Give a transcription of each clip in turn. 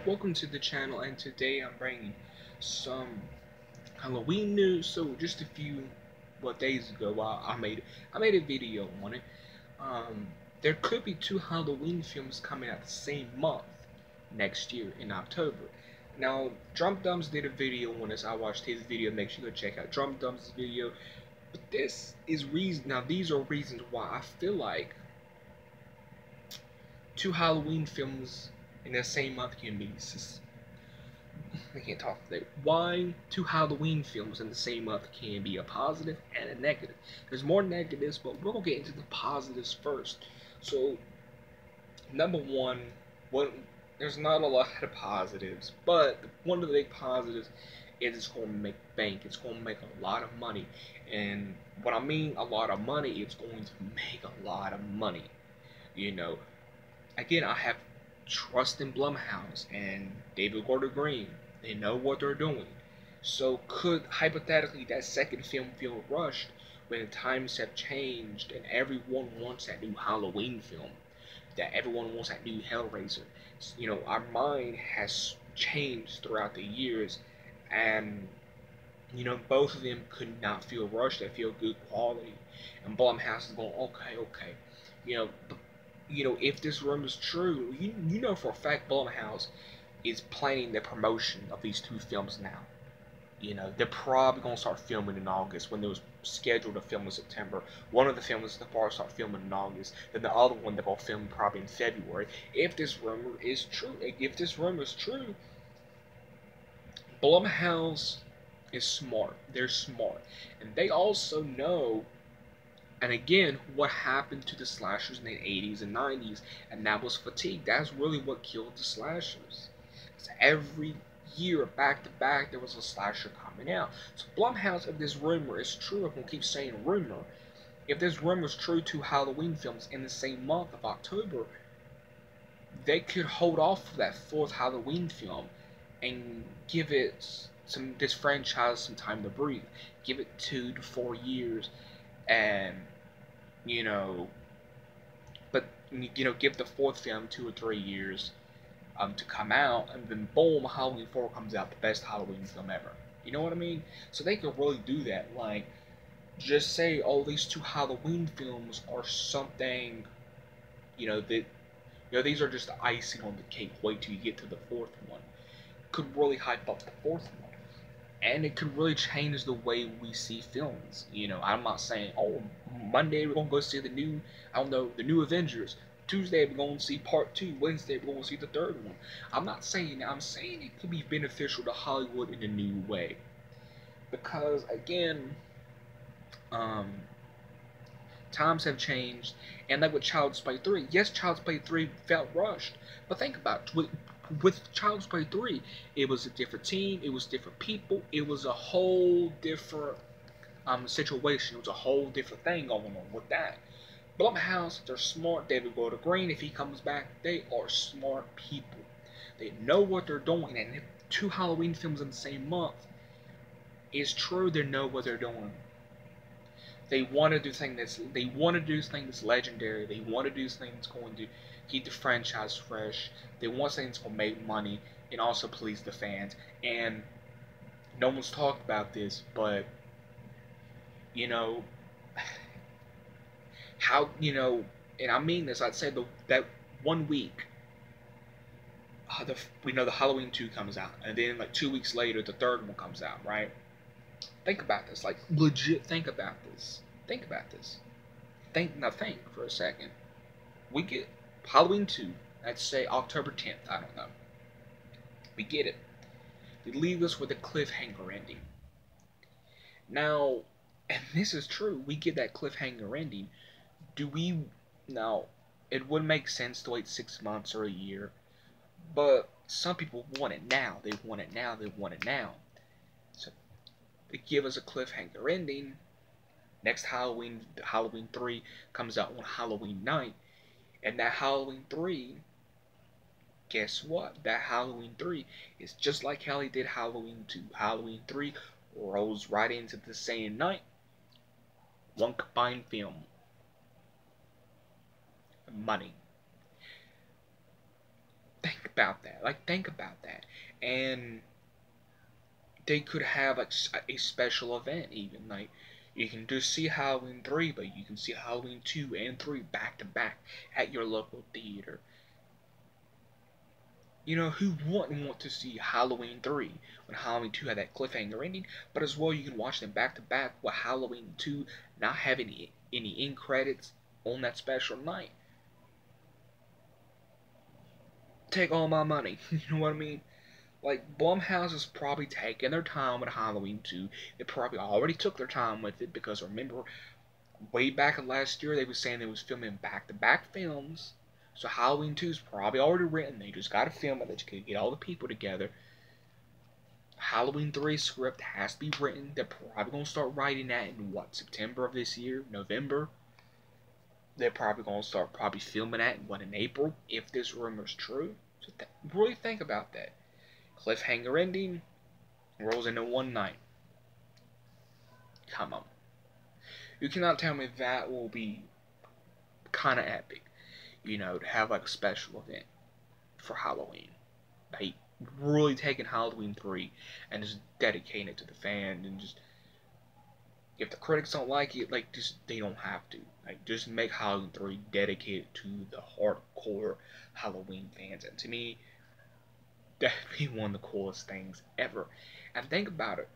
Welcome to the channel, and today I'm bringing some Halloween news. So just a few days ago, I made a video on it. Um, there could be two Halloween films coming out the same month next year in October. Now, Drum Dumbs did a video on this. I watched his video. Make sure you go check out Drum Dumbs' video. But this is reason. Now, these are reasons why I feel like two Halloween films in the same month can be. I can't talk today. Why two Halloween films in the same month can be a positive and a negative. There's more negatives, but we're gonna get into the positives first. So, number one, there's not a lot of positives, but one of the big positives is it's going to make bank. It's going to make a lot of money, and what I mean a lot of money, it's going to make a lot of money. You know, again, I have trust in Blumhouse and David Gordon Green. They know what they're doing. So could hypothetically that second film feel rushed when times have changed and everyone wants that new Halloween film? That everyone wants that new Hellraiser. You know, our mind has changed throughout the years, and both of them could not feel rushed. They feel good quality, and Blumhouse is going, okay. You know, if this rumor is true, you know for a fact Blumhouse is planning the promotion of these two films now. They're probably gonna start filming in August when they was scheduled to film in September. One of the films they'll probably start filming in August. Then the other one they're gonna film probably in February. If this rumor is true, Blumhouse is smart. They're smart, and they also know. And again, what happened to the slashers in the 80s and 90s, and that was fatigue. That's really what killed the slashers. Because every year, back to back, there was a slasher coming out. So Blumhouse, if this rumor is true, I'm going to keep saying rumor, if this rumor is true, two Halloween films in the same month of October, they could hold off for that fourth Halloween film and give this franchise some time to breathe. Give it 2 to 4 years, and you know, but give the fourth film 2 or 3 years to come out, and then boom, Halloween 4 comes out, the best Halloween film ever. You know what I mean? So they could really do that. Like, just say, oh, these two Halloween films are something, that, these are just the icing on the cake. Wait till you get to the fourth one. Could really hype up the fourth one. And it could really change the way we see films. I'm not saying, oh, Monday we're gonna go see the new Avengers. Tuesday we're gonna see part 2. Wednesday we're gonna see the third one. I'm not saying that. I'm saying it could be beneficial to Hollywood in a new way. Because again, times have changed, and like with Child's Play 3, yes, Child's Play 3 felt rushed, but think about it. With Child's Play 3, it was a different team, it was different people, it was a whole different situation, it was a whole different thing going on with that. Blumhouse, they're smart. David Gordon Green, if he comes back, they are smart people. They know what they're doing, and if two Halloween films in the same month, it's true they know what they're doing. They want to do things that's legendary. They want to do things that's going to keep the franchise fresh. They want things that's going to make money and also please the fans. And no one's talked about this, but how and I mean this. I'd say that 1 week, the Halloween 2 comes out, and then like 2 weeks later, the third one comes out, right? Think about this, like legit. Think about this. Think for a second. We get Halloween 2. Let's say October 10th. I don't know. We get it. They leave us with a cliffhanger ending. Now, and this is true. We get that cliffhanger ending. Now? It would make sense to wait 6 months or a year, but some people want it now. They want it now. So they give us a cliffhanger ending. Next Halloween, Halloween 3 comes out on Halloween night, and that Halloween 3, guess what? That Halloween 3 is just like how he did Halloween 2. Halloween 3 rolls right into the same night. One combined film. Money. Think about that. Like, think about that. And they could have a special event, even. Like, you can just see Halloween 3, but you can see Halloween 2 and 3 back to back at your local theater. You know, who wouldn't want to see Halloween 3 when Halloween 2 had that cliffhanger ending? But as well, you can watch them back to back with Halloween 2 not having any end credits on that special night. Take all my money. You know what I mean? Like, Blumhouse is probably taking their time with Halloween 2. They probably already took their time with it because remember, way back last year, they were saying they was filming back-to-back films. So Halloween 2 is probably already written. They just got to film it. They just got to get all the people together. Halloween 3 script has to be written. They're probably going to start writing that in, what, September of this year? November? They're probably going to start filming that in April, if this rumor is true. So really think about that. Cliffhanger ending, rolls into one night. Come on. You cannot tell me that will be kind of epic, you know, to have like a special event for Halloween. Like, really taking Halloween 3 and just dedicating it to the fans and just, if the critics don't like it, like, just, they don't have to. Like, just make Halloween 3 dedicated to the hardcore Halloween fans. And to me, that'd be one of the coolest things ever. And think about it.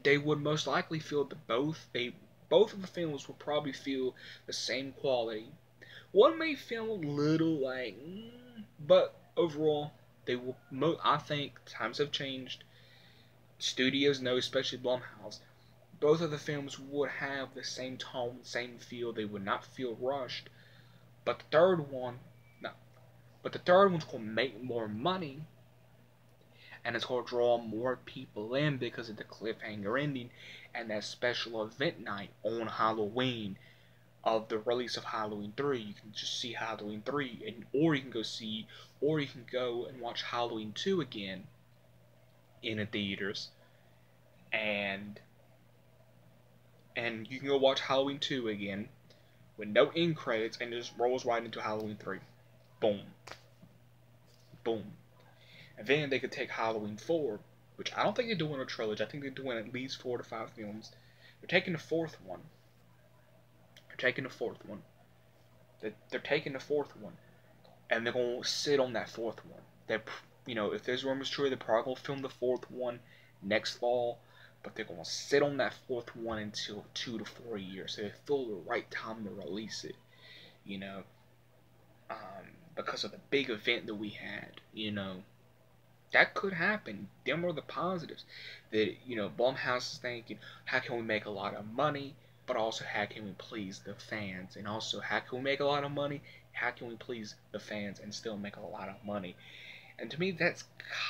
They would most likely feel that both of the films will probably feel the same quality. One may feel a little like, but overall, they will. I think times have changed. Studios know, especially Blumhouse. Both of the films would have the same tone, same feel. They would not feel rushed. But the third one, no. But the third one's gonna make more money, and it's going to draw more people in because of the cliffhanger ending and that special event night on Halloween of the release of Halloween 3. You can just see Halloween 3, or you can go and watch Halloween 2 again in the theaters, and you can go watch Halloween 2 again with no end credits and just rolls right into Halloween 3. Boom. Boom. And then they could take Halloween 4, which I don't think they're doing a trilogy. I think they're doing at least 4 to 5 films. They're taking the fourth one. They're taking the fourth one. And they're going to sit on that fourth one. If this rumor's true, they're probably going to film the fourth one next fall. But they're going to sit on that fourth one until 2 to 4 years. So they feel the right time to release it. Because of the big event that we had, that could happen. Them are the positives. That, Blumhouse is thinking, how can we make a lot of money, but also how can we please the fans? And also, how can we make a lot of money? How can we please the fans and still make a lot of money? And to me, that's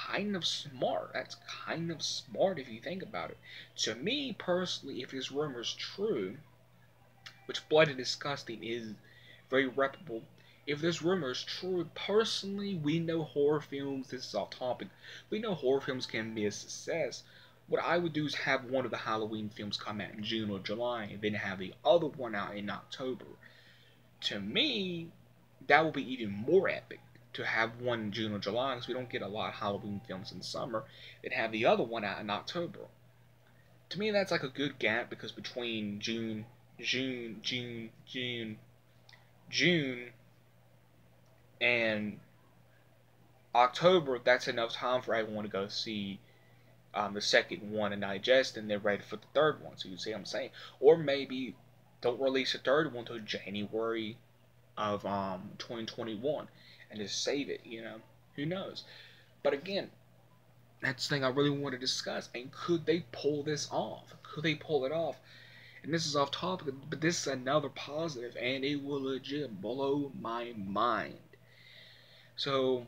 kind of smart. That's kind of smart if you think about it. To me, personally, if this rumor is true, which Blood and Disgusting is very reputable, if this rumor is true, personally, we know horror films, this is off topic, we know horror films can be a success. What I would do is have one of the Halloween films come out in June or July, and then have the other one out in October. To me, that would be even more epic to have one in June or July, because we don't get a lot of Halloween films in the summer, then have the other one out in October. To me, that's like a good gap, because between June and October, that's enough time for everyone to go see the second one and digest, and they're ready for the third one. So you see what I'm saying? Or maybe don't release the third one until January of 2021 and just save it. Who knows? But again, that's the thing I really want to discuss. And could they pull this off? Could they pull it off? And this is off topic, but this is another positive, and it will legit blow my mind. So,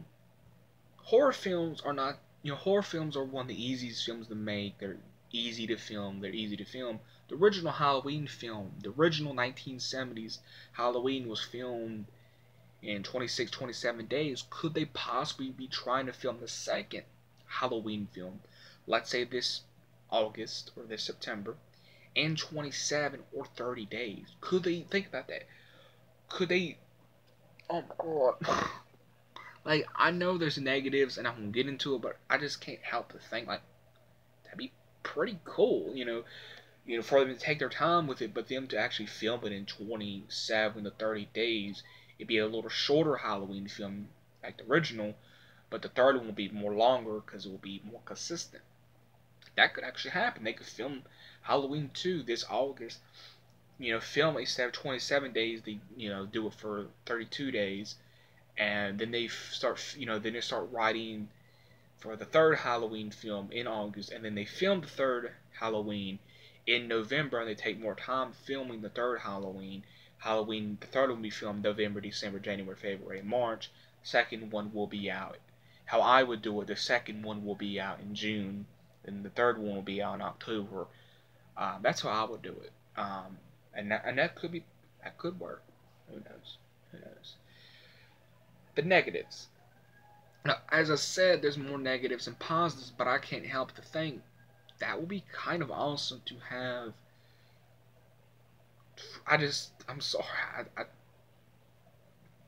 horror films are not, horror films are one of the easiest films to make. They're easy to film. The original Halloween film, the original 1970s Halloween was filmed in 26, 27 days. Could they possibly be trying to film the second Halloween film, let's say this August or this September, in 27 or 30 days? Could they think about that? Could they, oh my god, Like, I know there's negatives, and I won't get into it, but I just can't help but think, like, that'd be pretty cool, for them to take their time with it, but them to actually film it in 27 to 30 days. It'd be a little shorter Halloween film, like the original, but the third one will be more longer because it will be more consistent. That could actually happen. They could film Halloween 2 this August. Film instead of 27 days, they do it for 32 days, and then then they start writing for the third Halloween film in August, and then they film the third Halloween in November, and they take more time filming the third Halloween. The third one will be filmed November, December, January, February, March. Second one will be out. How I would do it, the second one will be out in June, and the third one will be out in October. That's how I would do it. And that could work. Who knows? Who knows? The negatives. Now, as I said, there's more negatives than positives, but I can't help to think that would be kind of awesome to have. I'm sorry,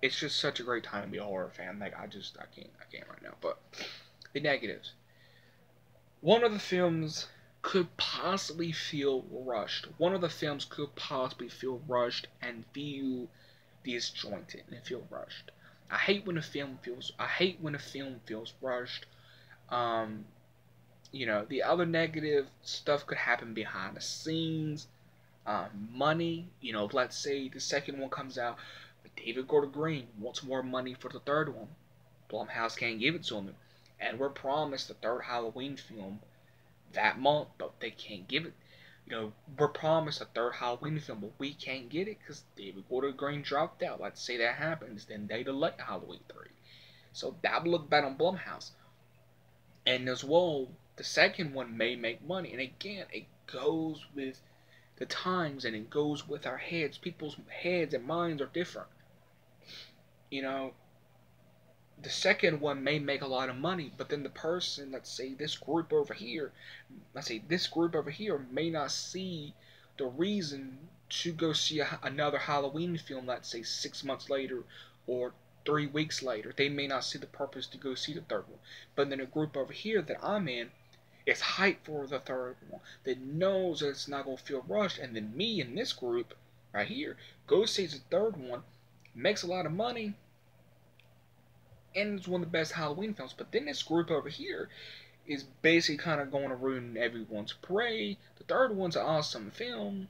it's just such a great time to be a horror fan. Like, I can't right now. But the negatives. One of the films could possibly feel rushed. One of the films could possibly feel rushed and feel disjointed and feel rushed. I hate when a film feels rushed. The other negative stuff could happen behind the scenes. Money. Let's say the second one comes out, but David Gordon Green wants more money for the third one. Blumhouse can't give it to him, and we're promised the third Halloween film that month, but they can't give it. We're promised a third Halloween film, but we can't get it because David Gordon Green dropped out. Let's say that happens, then they delay Halloween 3. So that would look bad on Blumhouse. And as well, the second one may make money. And again, it goes with the times and it goes with our heads. People's heads and minds are different. The second one may make a lot of money, but then the person, let's say this group over here may not see the reason to go see another Halloween film, let's say 6 months later or 3 weeks later. They may not see the purpose to go see the third one. But then a group over here that I'm in is hyped for the third one, that knows that it's not going to feel rushed, and then me in this group right here goes sees the third one, makes a lot of money, and it's one of the best Halloween films. But then this group over here is basically kind of going to ruin everyone's parade. The third one's an awesome film,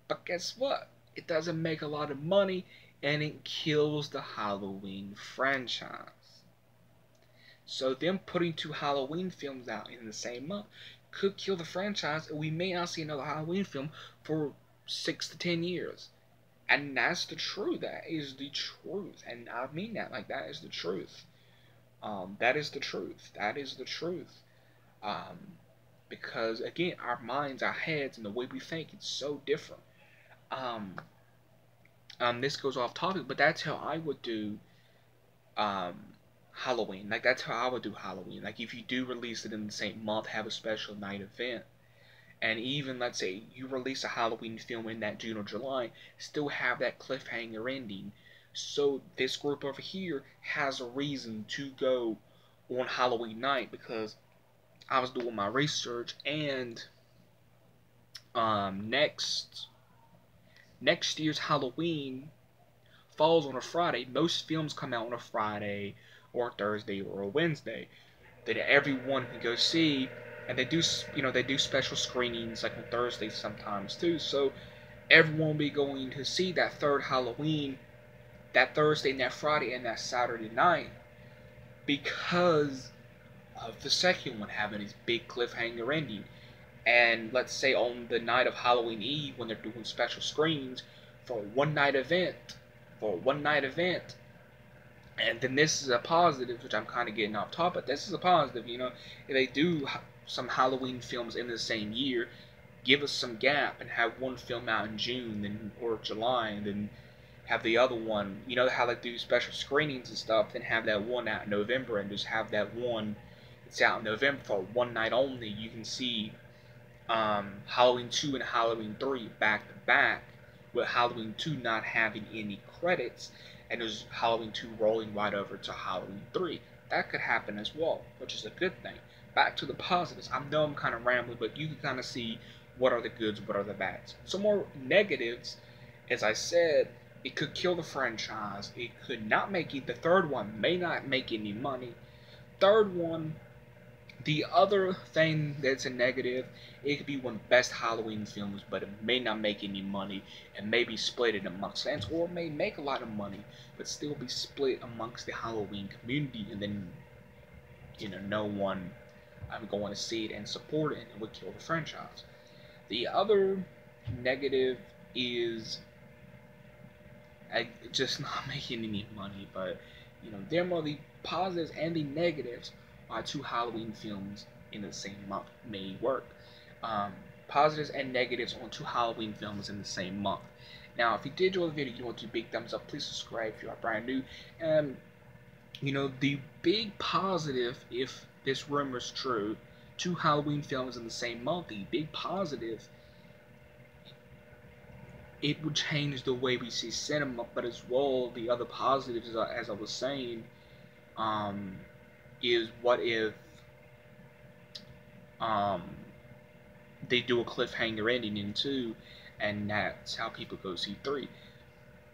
but guess what? It doesn't make a lot of money, and it kills the Halloween franchise. So them putting 2 Halloween films out in the same month could kill the franchise, and we may not see another Halloween film for 6 to 10 years. And that's the truth. That is the truth. And I mean that. Like, that is the truth. That is the truth. That is the truth. Because, again, our minds, our heads, and the way we think, it's so different. This goes off topic, but that's how I would do Halloween. Like, that's how I would do Halloween. Like, if you do release it in the same month, have a special night event. And even, let's say, you release a Halloween film in that June or July, still have that cliffhanger ending. So this group over here has a reason to go on Halloween night, because I was doing my research, and next year's Halloween falls on a Friday. Most films come out on a Friday or a Thursday or a Wednesday that everyone can go see. And they do special screenings like on Thursdays sometimes too. So everyone will be going to see that third Halloween, that Thursday and that Friday and that Saturday night, because of the second one having its big cliffhanger ending. And let's say on the night of Halloween Eve, when they're doing special screenings for a one-night event, and then this is a positive, which I'm kind of getting off top, but this is a positive, if they do some Halloween films in the same year, give us some gap and have one film out in June or July, and then have the other one, how they do special screenings and stuff, then have that one out in November, and just have that one that's out in November for one night only. You can see Halloween 2 and Halloween 3 back to back, with Halloween 2 not having any credits, and there's Halloween 2 rolling right over to Halloween 3. That could happen as well, which is a good thing. Back to the positives. I know I'm kind of rambling, but you can kind of see what are the goods, what are the bads. Some more negatives, as I said, it could kill the franchise. It could not make it. The third one may not make any money. Third one, the other thing that's a negative, it could be one of the best Halloween films, but it may not make any money and may be split in amongst fans, or it may make a lot of money, but still be split amongst the Halloween community, and then, no one going to see it and support it, and it would kill the franchise. The other negative is just not making any money, but there are the positives and the negatives why two Halloween films in the same month may work. Positives and negatives on two Halloween films in the same month. Now, if you did enjoy the video, you want to big thumbs up. Please subscribe if you are brand new. And the big positive, if this rumor is true, two Halloween films in the same month. The big positive, it would change the way we see cinema, but as well, the other positives, as I was saying, is what if they do a cliffhanger ending in 2, and that's how people go see 3.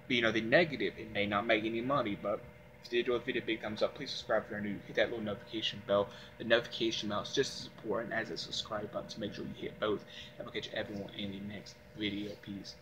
But, the negative, it may not make any money, but if you did enjoy the video, big thumbs up. Please subscribe if you're new. Hit that little notification bell. The notification bell is just as important as the subscribe button, to make sure you hit both. And we'll catch everyone in the next video. Peace.